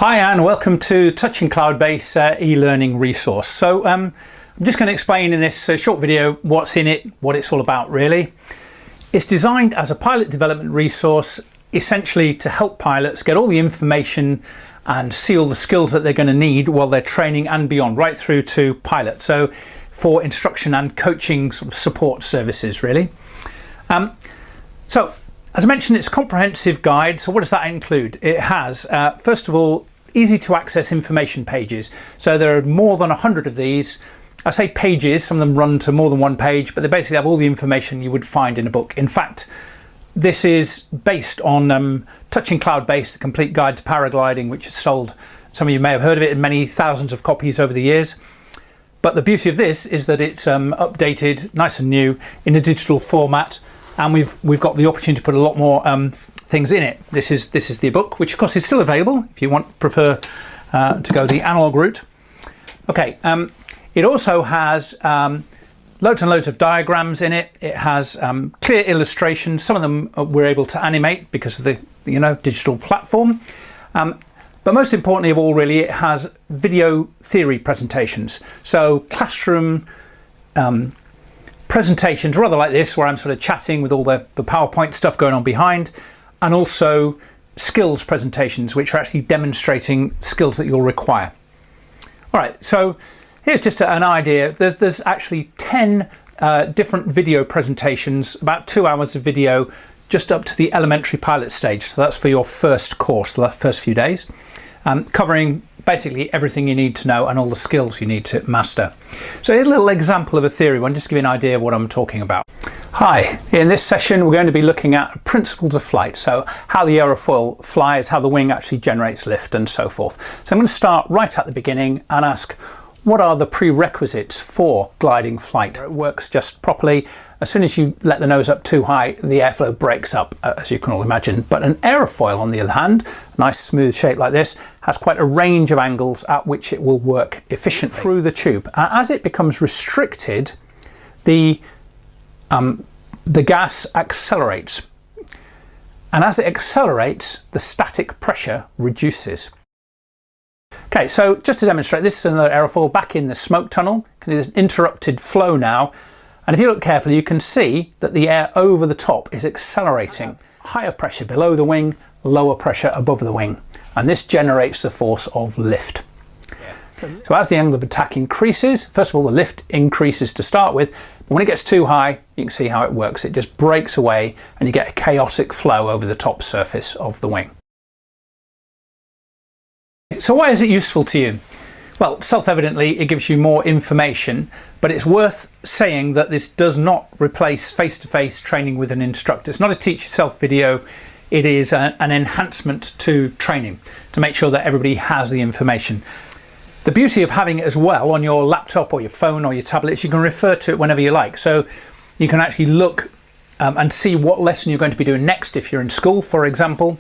Hi and welcome to Touching Cloudbase e-learning resource. So I'm just going to explain in this short video what's in it, what it's all about really. It's designed as a pilot development resource, essentially to help pilots get all the information and see all the skills that they're going to need while they're training and beyond, right through to pilot. So for instruction and coaching sort of support services really. So as I mentioned, it's a comprehensive guide. So what does that include? It has, first of all, easy to access information pages. So there are more than 100 of these. I say pages, some of them run to more than one page, but they basically have all the information you would find in a book. In fact, this is based on Touching Cloudbase, the complete guide to paragliding, which is sold, some of you may have heard of it, in many thousands of copies over the years. But the beauty of this is that it's updated, nice and new, in a digital format. And we've got the opportunity to put a lot more things in it. This is the book, which of course is still available if you prefer to go the analog route. Okay, it also has loads and loads of diagrams in it. It has clear illustrations. Some of them we're able to animate because of the digital platform. But most importantly of all, really, it has video theory presentations. So classroom presentations rather like this, where I'm sort of chatting with all the PowerPoint stuff going on behind, and also skills presentations which are actually demonstrating skills that you'll require. All right, so here's just an idea. There's actually 10 different video presentations, about 2 hours of video, just up to the elementary pilot stage. So that's for your first course, the first few days, covering basically everything you need to know and all the skills you need to master. So here's a little example of a theory one, just to give you an idea of what I'm talking about. Hi, in this session we're going to be looking at principles of flight, so how the aerofoil flies, how the wing actually generates lift and so forth. So I'm going to start right at the beginning and ask, what are the prerequisites for gliding flight? It works just properly. As soon as you let the nose up too high, the airflow breaks up, as you can all imagine. But an aerofoil, on the other hand, a nice smooth shape like this, has quite a range of angles at which it will work efficiently through the tube. And as it becomes restricted, the gas accelerates. And as it accelerates, the static pressure reduces. Okay, so just to demonstrate, this is another aerofoil back in the smoke tunnel. You can do this interrupted flow now. And if you look carefully, you can see that the air over the top is accelerating. Higher pressure below the wing, lower pressure above the wing. And this generates the force of lift. So as the angle of attack increases, first of all, the lift increases to start with. But when it gets too high, you can see how it works. It just breaks away and you get a chaotic flow over the top surface of the wing. So why is it useful to you? Well, self-evidently, it gives you more information, but it's worth saying that this does not replace face-to-face training with an instructor. It's not a teach yourself video. It is an enhancement to training to make sure that everybody has the information. The beauty of having it as well on your laptop or your phone or your tablet is you can refer to it whenever you like. So you can actually look and see what lesson you're going to be doing next if you're in school, for example.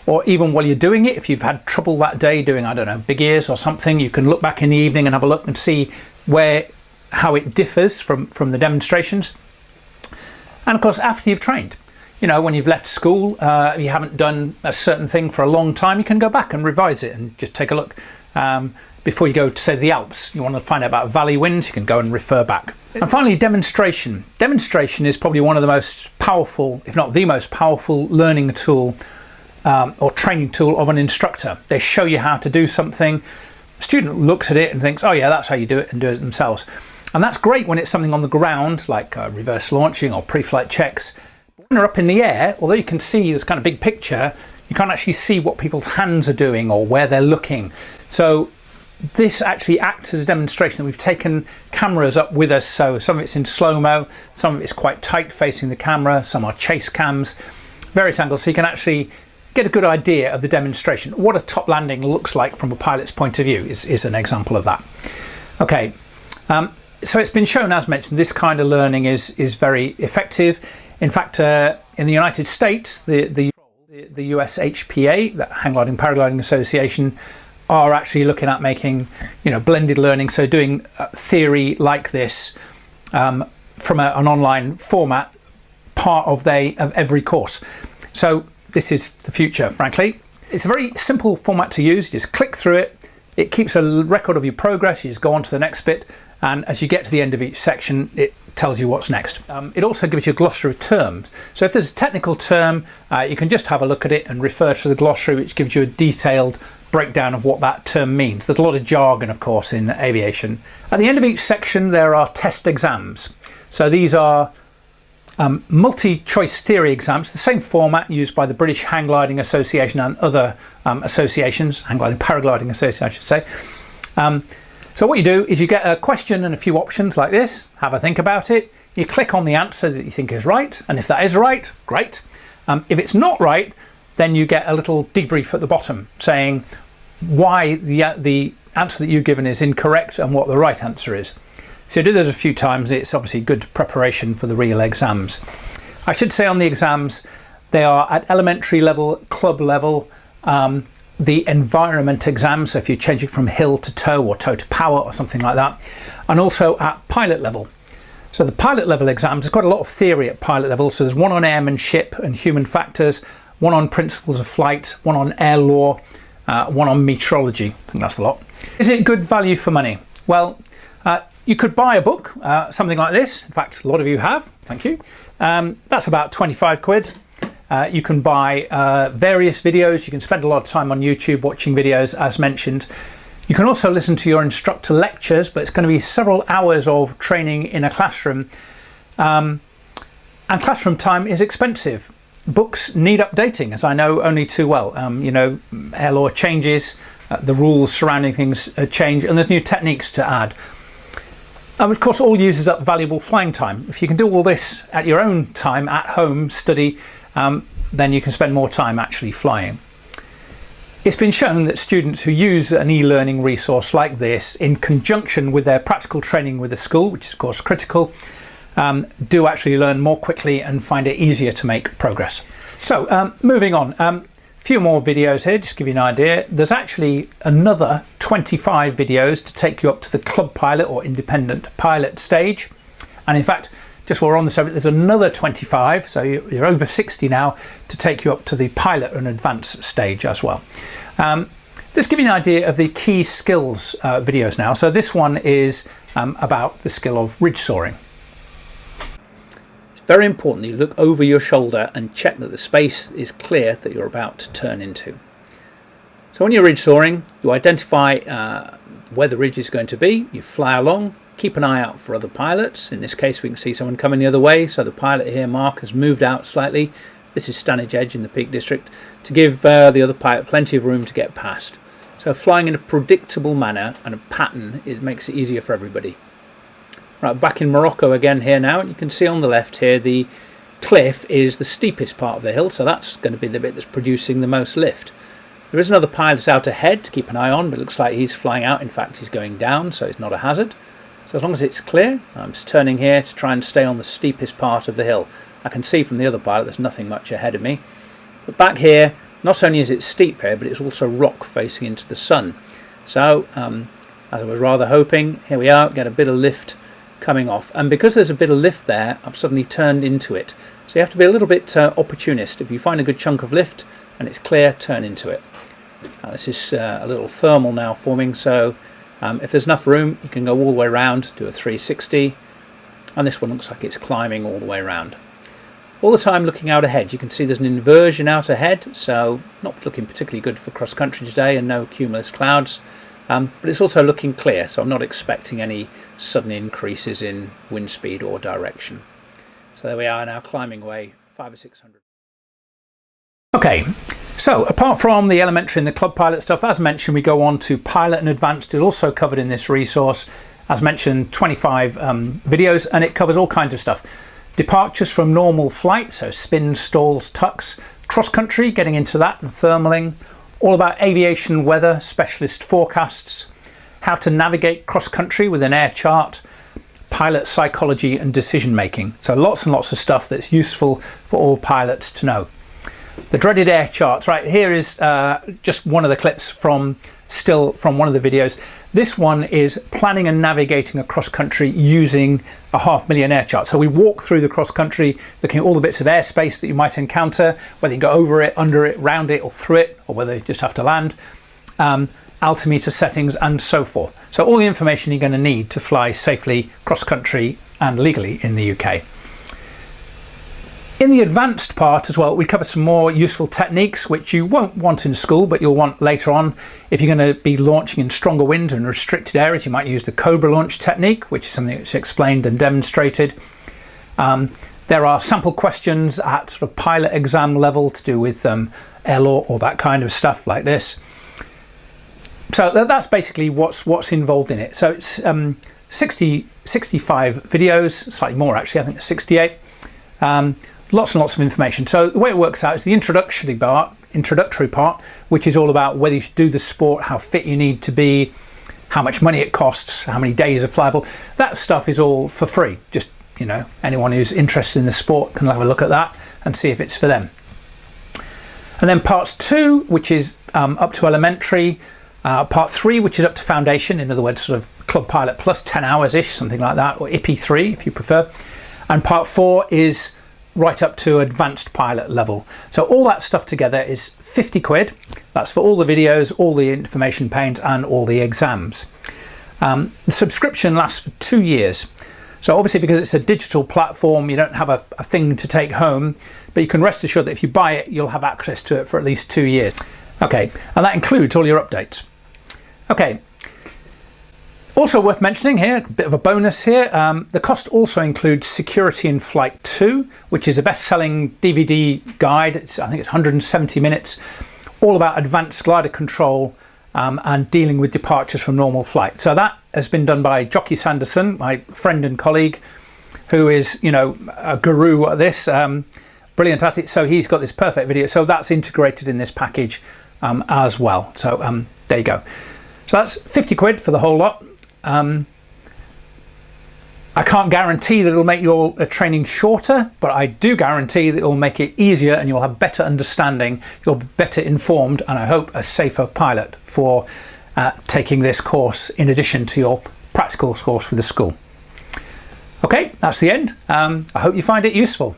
Or even while you're doing it, if you've had trouble that day doing, I don't know, big ears or something, you can look back in the evening and have a look and see how it differs from the demonstrations. And of course, after you've trained, when you've left school, you haven't done a certain thing for a long time, you can go back and revise it and just take a look. Before you go to, say, the Alps, you want to find out about valley winds, you can go and refer back. And finally, demonstration. Demonstration is probably one of the most powerful, if not the most powerful learning tool or training tool of an instructor. They show you how to do something. The student looks at it and thinks, oh yeah, that's how you do it, and do it themselves. And that's great when it's something on the ground, like reverse launching or pre-flight checks. But when they're up in the air, although you can see this kind of big picture, you can't actually see what people's hands are doing or where they're looking. So this actually acts as a demonstration that we've taken cameras up with us. So some of it's in slow-mo, some of it's quite tight facing the camera, some are chase cams, various angles, so you can actually get a good idea of the demonstration. What a top landing looks like from a pilot's point of view is an example of that. Okay, so it's been shown, as mentioned, this kind of learning is very effective. In fact, in the United States, the US HPA, the Hang Gliding Paragliding Association, are actually looking at making blended learning, so doing theory like this from an online format, part of every course. So this is the future, frankly. It's a very simple format to use. You just click through it. It keeps a record of your progress. You just go on to the next bit, and as you get to the end of each section, it tells you what's next. It also gives you a glossary of terms. So if there's a technical term, you can just have a look at it and refer to the glossary, which gives you a detailed breakdown of what that term means. There's a lot of jargon, of course, in aviation. At the end of each section, there are test exams. So these are multi-choice theory exams, the same format used by the British Hang Gliding Association and other associations, Hang Gliding, Paragliding Association, I should say. So what you do is you get a question and a few options like this, have a think about it, you click on the answer that you think is right, and if that is right, great. If it's not right, then you get a little debrief at the bottom saying why the answer that you've given is incorrect and what the right answer is. So you do those a few times. It's obviously good preparation for the real exams. I should say on the exams, they are at elementary level, club level, the environment exam, so if you're changing from hill to tow or tow to power or something like that, and also at pilot level. So the pilot level exams, there's quite a lot of theory at pilot level. So there's one on airmanship and human factors, one on principles of flight, one on air law, one on meteorology. I think that's a lot. Is it good value for money? Well, you could buy a book, something like this. In fact, a lot of you have, thank you. That's about 25 quid. You can buy various videos. You can spend a lot of time on YouTube watching videos, as mentioned. You can also listen to your instructor lectures, but it's going to be several hours of training in a classroom. And classroom time is expensive. Books need updating, as I know only too well. You know, air law changes, the rules surrounding things change, and there's new techniques to add. Of course, all uses up valuable flying time. If you can do all this at your own time, at home, study, then you can spend more time actually flying. It's been shown that students who use an e-learning resource like this in conjunction with their practical training with the school, which is of course critical, do actually learn more quickly and find it easier to make progress. So moving on. Few more videos here, just to give you an idea. There's actually another 25 videos to take you up to the club pilot or independent pilot stage. And in fact, just while we're on the subject, there's another 25, so you're over 60 now, to take you up to the pilot and advanced stage as well. Just give you an idea of the key skills videos now. So this one is about the skill of ridge soaring. Very important that you look over your shoulder and check that the space is clear that you're about to turn into. So when you're ridge soaring, you identify where the ridge is going to be, you fly along, keep an eye out for other pilots. In this case we can see someone coming the other way, so the pilot here, Mark, has moved out slightly. This is Stanage Edge in the Peak District, to give the other pilot plenty of room to get past. So flying in a predictable manner and a pattern, it makes it easier for everybody. Right, back in Morocco again here now, and you can see on the left here the cliff is the steepest part of the hill, so that's going to be the bit that's producing the most lift. There is another pilot out ahead to keep an eye on, but it looks like he's flying out. In fact, he's going down, so it's not a hazard. So as long as it's clear, I'm just turning here to try and stay on the steepest part of the hill. I can see from the other pilot there's nothing much ahead of me. But back here, not only is it steep here, but it's also rock facing into the sun. So, as I was rather hoping, here we are, get a bit of lift coming off, and because there's a bit of lift there, I've suddenly turned into it. So you have to be a little bit opportunist. If you find a good chunk of lift and it's clear, turn into it. Now, this is a little thermal now forming, so if there's enough room you can go all the way around, do a 360, and this one looks like it's climbing all the way around. All the time looking out ahead, you can see there's an inversion out ahead, so not looking particularly good for cross country today, and no cumulus clouds. But it's also looking clear, so I'm not expecting any sudden increases in wind speed or direction. So there we are now, climbing away 500 or 600. Okay, so apart from the elementary and the club pilot stuff, as mentioned, we go on to pilot and advanced. Is also covered in this resource. As mentioned, 25 videos, and it covers all kinds of stuff. Departures from normal flight, so spins, stalls, tucks, cross country, getting into that, and thermaling. All about aviation weather, specialist forecasts, how to navigate cross-country with an air chart, pilot psychology and decision making. So lots and lots of stuff that's useful for all pilots to know. The dreaded air charts. Right, here is just one of the clips from still from one of the videos. This one is planning and navigating across country using a 500,000 air chart. So we walk through the cross country looking at all the bits of airspace that you might encounter, whether you go over it, under it, round it, or through it, or whether you just have to land, altimeter settings and so forth. So all the information you're going to need to fly safely cross country and legally in the UK. In the advanced part as well, we cover some more useful techniques which you won't want in school, but you'll want later on. If you're going to be launching in stronger wind and restricted areas, you might use the Cobra launch technique, which is something that's explained and demonstrated. There are sample questions at sort of pilot exam level to do with air law or that kind of stuff like this. So that's basically what's involved in it. So it's 65 videos, slightly more actually, I think it's 68. Lots and lots of information. So the way it works out is the introductory part, which is all about whether you should do the sport, how fit you need to be, how much money it costs, how many days are flyable. That stuff is all for free. Just, you know, anyone who's interested in the sport can have a look at that and see if it's for them. And then parts 2, which is up to elementary, part 3, which is up to foundation, in other words, sort of Club Pilot plus 10 hours-ish, something like that, or IPI 3 if you prefer. And part 4 is right up to advanced pilot level. So all that stuff together is 50 quid. That's for all the videos, all the information panes and all the exams. The subscription lasts for 2 years. So obviously because it's a digital platform, you don't have a thing to take home, but you can rest assured that if you buy it, you'll have access to it for at least 2 years. Okay, and that includes all your updates. Okay. Also worth mentioning here, a bit of a bonus here, the cost also includes Security in Flight 2, which is a best-selling DVD guide. I think it's 170 minutes, all about advanced glider control and dealing with departures from normal flight. So that has been done by Jockey Sanderson, my friend and colleague, who is, you know, a guru at this, brilliant at it. So he's got this perfect video. So that's integrated in this package as well. So there you go. So that's 50 quid for the whole lot. I can't guarantee that it'll make your training shorter, but I do guarantee that it'll make it easier and you'll have better understanding, you'll be better informed, and I hope a safer pilot for taking this course in addition to your practical course with the school. Okay, that's the end. I hope you find it useful.